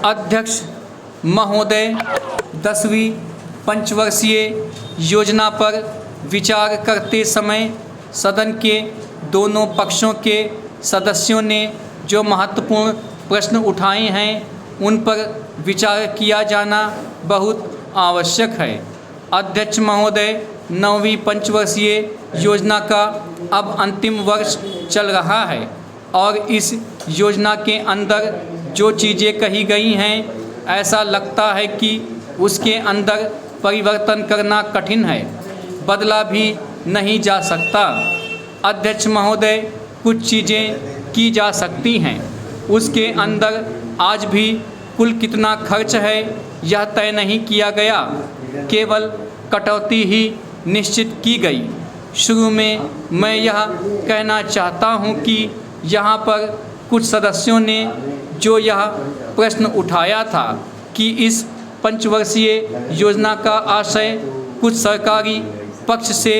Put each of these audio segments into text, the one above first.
अध्यक्ष महोदय 10वीं पंचवर्षीय योजना पर विचार करते समय सदन के दोनों पक्षों के सदस्यों ने जो महत्वपूर्ण प्रश्न उठाए हैं उन पर विचार किया जाना बहुत आवश्यक है। अध्यक्ष महोदय 9वीं पंचवर्षीय योजना का अब अंतिम वर्ष चल रहा है और इस योजना के अंदर जो चीज़ें कही गई हैं ऐसा लगता है कि उसके अंदर परिवर्तन करना कठिन है, बदला भी नहीं जा सकता। अध्यक्ष महोदय, कुछ चीज़ें की जा सकती हैं, उसके अंदर आज भी कुल कितना खर्च है यह तय नहीं किया गया, केवल कटौती ही निश्चित की गई। शुरू में मैं यह कहना चाहता हूं कि यहाँ पर कुछ सदस्यों ने जो यह प्रश्न उठाया था कि इस पंचवर्षीय योजना का आशय कुछ सरकारी पक्ष से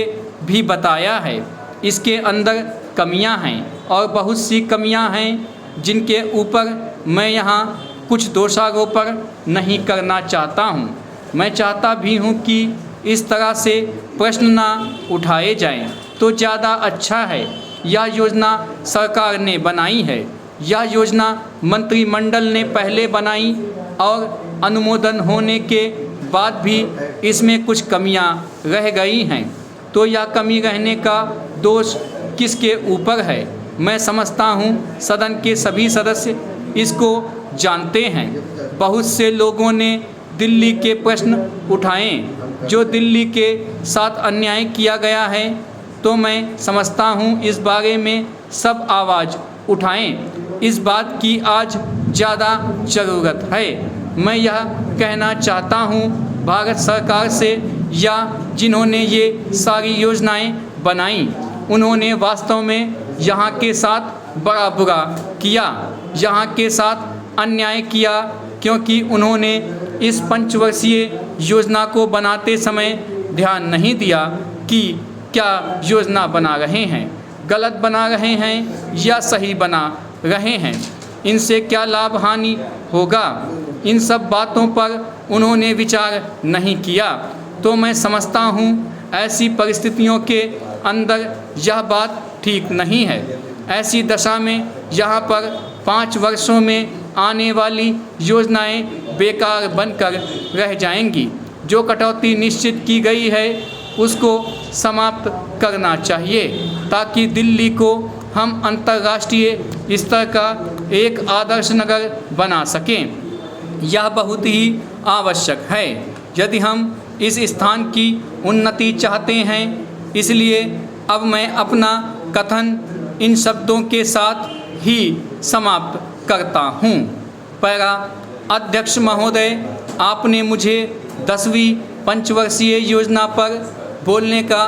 भी बताया है, इसके अंदर कमियां हैं और बहुत सी कमियां हैं जिनके ऊपर मैं यहाँ कुछ दोषारोपण नहीं करना चाहता हूँ। मैं चाहता भी हूँ कि इस तरह से प्रश्न ना उठाए जाएं तो ज़्यादा अच्छा है। यह योजना सरकार ने बनाई है, यह योजना मंत्रिमंडल ने पहले बनाई और अनुमोदन होने के बाद भी इसमें कुछ कमियां रह गई हैं, तो यह कमी रहने का दोष किसके ऊपर है? मैं समझता हूं सदन के सभी सदस्य इसको जानते हैं। बहुत से लोगों ने दिल्ली के प्रश्न उठाए, जो दिल्ली के साथ अन्याय किया गया है, तो मैं समझता हूं इस बारे में सब आवाज़ उठाएं। इस बात की आज ज़्यादा ज़रूरत है। मैं यह कहना चाहता हूं भारत सरकार से या जिन्होंने ये सारी योजनाएं बनाई उन्होंने वास्तव में यहाँ के साथ बड़ा बुरा किया, यहाँ के साथ अन्याय किया, क्योंकि उन्होंने इस पंचवर्षीय योजना को बनाते समय ध्यान नहीं दिया कि क्या योजना बना रहे हैं, गलत बना रहे हैं या सही बना रहे हैं, इनसे क्या लाभ हानि होगा, इन सब बातों पर उन्होंने विचार नहीं किया। तो मैं समझता हूँ ऐसी परिस्थितियों के अंदर यह बात ठीक नहीं है। ऐसी दशा में यहाँ पर 5 वर्षों में आने वाली योजनाएं बेकार बनकर रह जाएंगी। जो कटौती निश्चित की गई है उसको समाप्त करना चाहिए ताकि दिल्ली को हम अंतर्राष्ट्रीय स्तर का एक आदर्श नगर बना सकें। यह बहुत ही आवश्यक है यदि हम इस स्थान की उन्नति चाहते हैं। इसलिए अब मैं अपना कथन इन शब्दों के साथ ही समाप्त करता हूँ। पैरा अध्यक्ष महोदय, आपने मुझे 10वीं पंचवर्षीय योजना पर बोलने का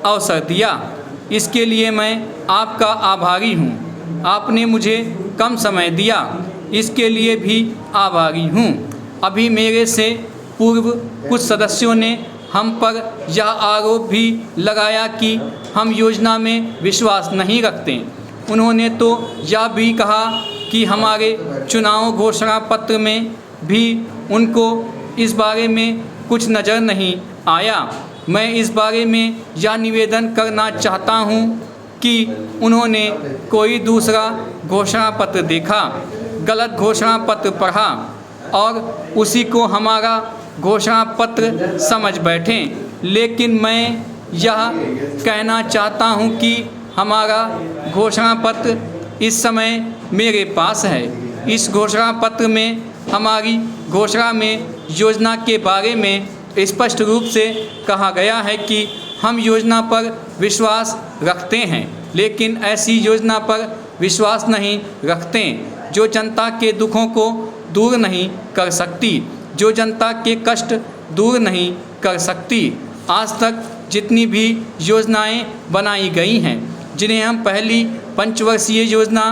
अवसर दिया, इसके लिए मैं आपका आभारी हूँ। आपने मुझे कम समय दिया, इसके लिए भी आभारी हूँ। अभी मेरे से पूर्व कुछ सदस्यों ने हम पर यह आरोप भी लगाया कि हम योजना में विश्वास नहीं रखते। उन्होंने तो यह भी कहा कि हमारे चुनाव घोषणा पत्र में भी उनको इस बारे में कुछ नज़र नहीं आया। मैं इस बारे में यह निवेदन करना चाहता हूं कि उन्होंने कोई दूसरा घोषणा पत्र देखा, गलत घोषणा पत्र पढ़ा और उसी को हमारा घोषणा पत्र समझ बैठें। लेकिन मैं यह कहना चाहता हूं कि हमारा घोषणा पत्र इस समय मेरे पास है। इस घोषणा पत्र में हमारी घोषणा में योजना के बारे में स्पष्ट रूप से कहा गया है कि हम योजना पर विश्वास रखते हैं, लेकिन ऐसी योजना पर विश्वास नहीं रखते जो जनता के दुखों को दूर नहीं कर सकती, जो जनता के कष्ट दूर नहीं कर सकती। आज तक जितनी भी योजनाएं बनाई गई हैं, जिन्हें हम पहली पंचवर्षीय योजना,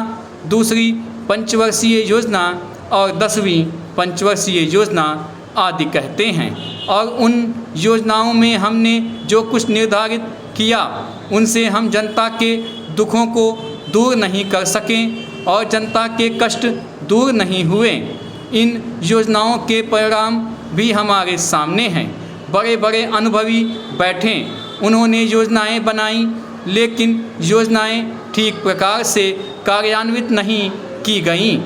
दूसरी पंचवर्षीय योजना और 10वीं पंचवर्षीय योजना आदि कहते हैं, और उन योजनाओं में हमने जो कुछ निर्धारित किया उनसे हम जनता के दुखों को दूर नहीं कर सकें और जनता के कष्ट दूर नहीं हुए। इन योजनाओं के परिणाम भी हमारे सामने हैं। बड़े बड़े अनुभवी बैठे, उन्होंने योजनाएं बनाई, लेकिन योजनाएं ठीक प्रकार से कार्यान्वित नहीं की गईं।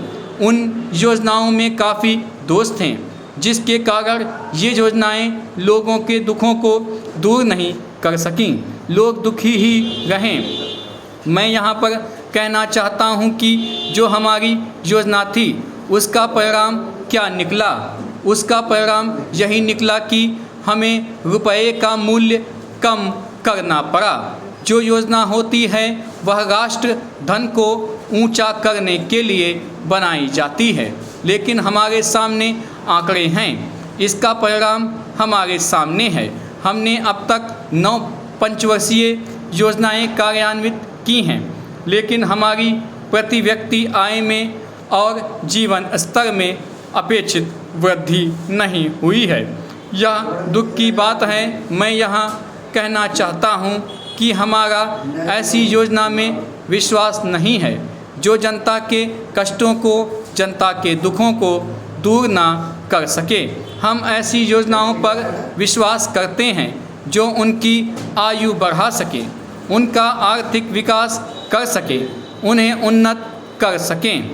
उन योजनाओं में काफ़ी दोष थे, जिसके कारण ये योजनाएं लोगों के दुखों को दूर नहीं कर सकीं। लोग दुखी ही रहें। मैं यहाँ पर कहना चाहता हूँ कि जो हमारी योजना थी उसका परिणाम क्या निकला। उसका परिणाम यही निकला कि हमें रुपये का मूल्य कम करना पड़ा। जो योजना होती है वह राष्ट्र धन को ऊंचा करने के लिए बनाई जाती है, लेकिन हमारे सामने आंकड़े हैं। इसका परिणाम हमारे सामने है। हमने अब तक 9 पंचवर्षीय योजनाएं कार्यान्वित की हैं, लेकिन हमारी प्रति व्यक्ति आय में और जीवन स्तर में अपेक्षित वृद्धि नहीं हुई है। यह दुख की बात है। मैं यहाँ कहना चाहता हूँ कि हमारा ऐसी योजना में विश्वास नहीं है जो जनता के कष्टों को, जनता के दुखों को दूर ना कर सके। हम ऐसी योजनाओं पर विश्वास करते हैं जो उनकी आयु बढ़ा सके, उनका आर्थिक विकास कर सके, उन्हें उन्नत कर सकें।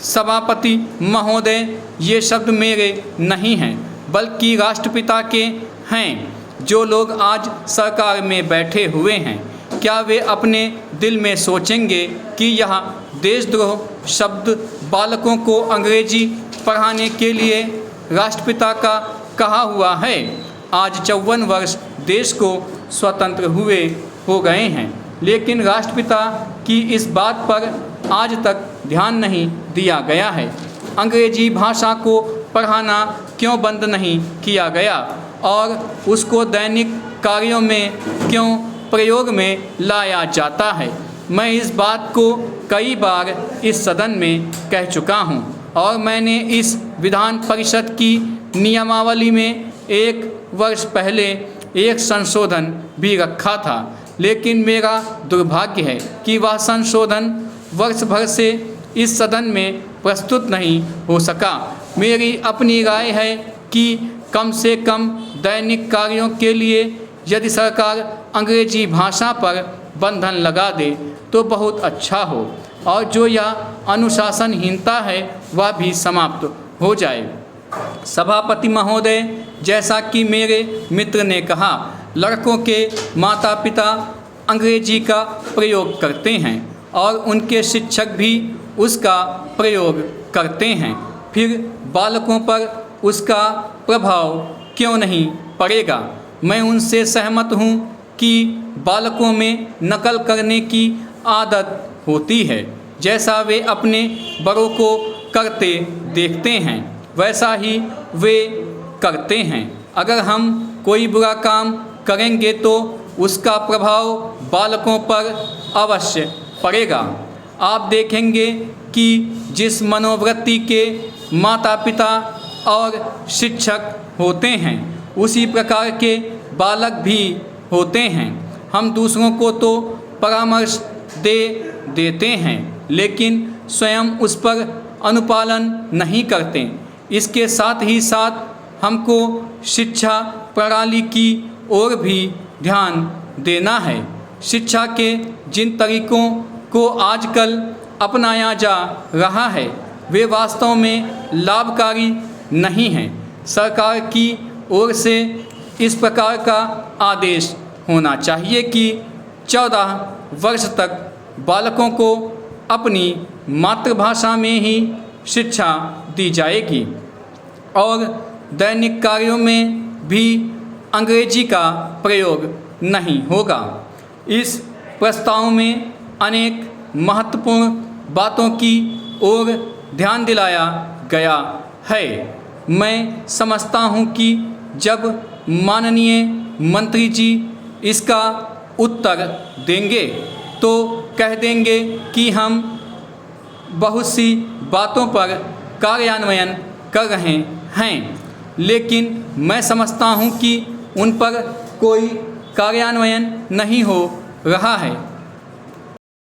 सभापति महोदय, ये शब्द मेरे नहीं हैं, बल्कि राष्ट्रपिता के हैं। जो लोग आज सरकार में बैठे हुए हैं, क्या वे अपने दिल में सोचेंगे कि यह देशद्रोह शब्द बालकों को अंग्रेजी पढ़ाने के लिए राष्ट्रपिता का कहा हुआ है? आज 54 वर्ष देश को स्वतंत्र हुए हो गए हैं, लेकिन राष्ट्रपिता की इस बात पर आज तक ध्यान नहीं दिया गया है। अंग्रेजी भाषा को पढ़ाना क्यों बंद नहीं किया गया और उसको दैनिक कार्यों में क्यों प्रयोग में लाया जाता है? मैं इस बात को कई बार इस सदन में कह चुका हूं और मैंने इस विधान परिषद की नियमावली में 1 वर्ष पहले एक संशोधन भी रखा था, लेकिन मेरा दुर्भाग्य है कि वह संशोधन वर्ष भर से इस सदन में प्रस्तुत नहीं हो सका। मेरी अपनी राय है कि कम से कम दैनिक कार्यों के लिए यदि सरकार अंग्रेजी भाषा पर बंधन लगा दे तो बहुत अच्छा हो, और जो यह अनुशासनहीनता है वह भी समाप्त हो जाए। सभापति महोदय, जैसा कि मेरे मित्र ने कहा, लड़कों के माता पिता अंग्रेजी का प्रयोग करते हैं और उनके शिक्षक भी उसका प्रयोग करते हैं। फिर बालकों पर उसका प्रभाव क्यों नहीं पड़ेगा? मैं उनसे सहमत हूँ कि बालकों में नकल करने की आदत होती है। जैसा वे अपने बड़ों को करते देखते हैं वैसा ही वे करते हैं। अगर हम कोई बुरा काम करेंगे तो उसका प्रभाव बालकों पर अवश्य पड़ेगा। आप देखेंगे कि जिस मनोवृत्ति के माता पिता और शिक्षक होते हैं उसी प्रकार के बालक भी होते हैं। हम दूसरों को तो परामर्श दे देते हैं, लेकिन स्वयं उस पर अनुपालन नहीं करते। इसके साथ ही साथ हमको शिक्षा प्रणाली की ओर भी ध्यान देना है। शिक्षा के जिन तरीकों को आजकल अपनाया जा रहा है वे वास्तव में लाभकारी नहीं हैं। सरकार की ओर से इस प्रकार का आदेश होना चाहिए कि 14 वर्ष तक बालकों को अपनी मातृभाषा में ही शिक्षा दी जाएगी और दैनिक कार्यों में भी अंग्रेजी का प्रयोग नहीं होगा। इस प्रस्ताव में अनेक महत्वपूर्ण बातों की ओर ध्यान दिलाया गया है। मैं समझता हूँ कि जब माननीय मंत्री जी इसका उत्तर देंगे तो कह देंगे कि हम बहुत सी बातों पर कार्यान्वयन कर रहे हैं, लेकिन मैं समझता हूँ कि उन पर कोई कार्यान्वयन नहीं हो रहा है।